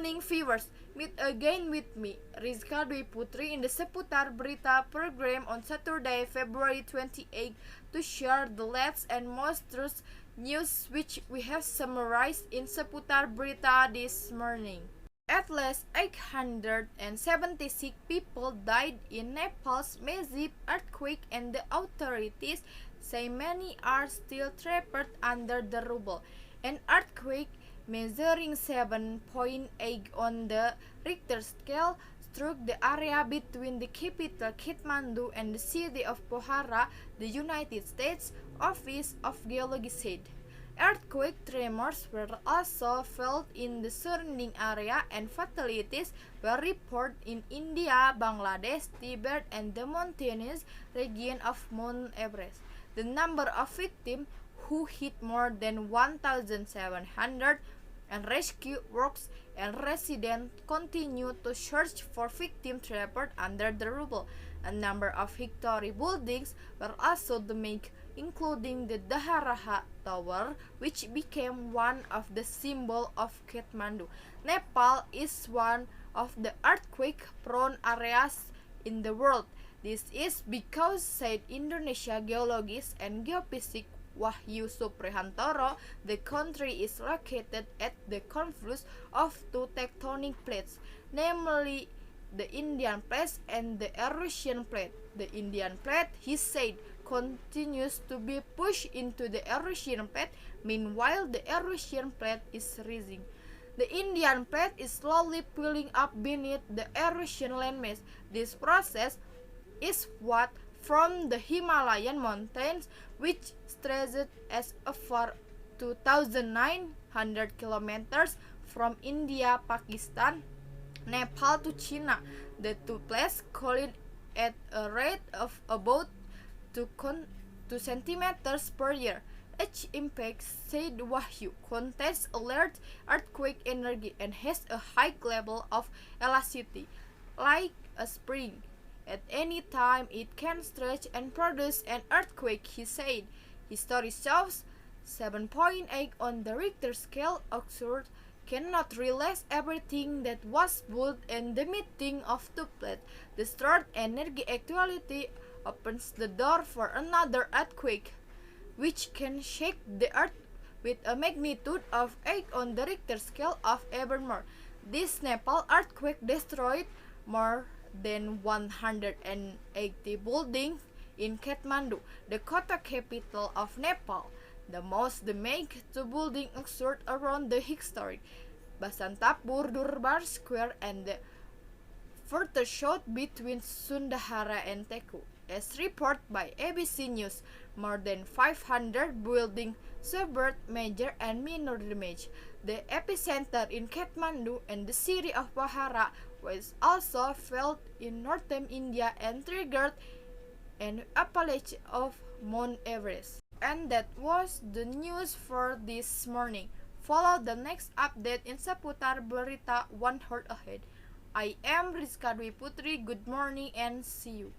morning viewers, meet again with me, Rizka Dwi Putri in the Seputar Berita program on Saturday, February 28 to share the latest and most truth news which we have summarized in Seputar Berita this morning. At least 876 people died in Nepal's massive earthquake and the authorities say many are still trapped under the rubble. An earthquake measuring 7.8 on the Richter scale struck the area between the capital Kathmandu and the city of Pokhara, the United States Office of Geology said. Earthquake tremors were also felt in the surrounding area and fatalities were reported in India, Bangladesh, Tibet and the mountainous region of Mount Everest. The number of victims who hit more than 1,700 and rescue works and residents continue to search for victims trapped under the rubble. A number of historic buildings were also damaged, including the Daharaha Tower, which became one of the symbols of Kathmandu. Nepal is one of the earthquake-prone areas in the world. This is because, said Indonesia geologist and geophysicist Wahyu Suprihantoro, the country is located at the confluence of two tectonic plates, namely the Indian plate and the Eurasian plate. The Indian plate, he said, continues to be pushed into the Eurasian plate, meanwhile the Eurasian plate is rising. The Indian plate is slowly pulling up beneath the Eurasian landmass. This process is what from the Himalayan mountains, which stretched as far 2,900 kilometers from India, Pakistan, Nepal to China. The two plates collide at a rate of about 2 centimeters per year. Each impact, said Wahyu, contains a large earthquake energy and has a high level of elasticity, like a spring. At any time, it can stretch and produce an earthquake, he said. History shows 7.8 on the Richter scale occurred cannot realize everything that was built in the meeting of two plates. The stored energy actually opens the door for another earthquake, which can shake the earth with a magnitude of 8 on the Richter scale of even more. This Nepal earthquake destroyed more than 180 buildings in Kathmandu, the kota capital of Nepal. The most damaged two buildings occurred around the historic Basantapur Durbar Square and the further south between Sundahara and Teku. As reported by ABC News, more than 500 buildings suffered major and minor damage. The epicenter in Kathmandu and the city of Pokhara was also felt in northern India and triggered an avalanche of Mount Everest. And that was the news for this morning. Follow the next update in Seputar Berita 1 hour ahead. I am Rizka Dwi Putri. Good morning and see you.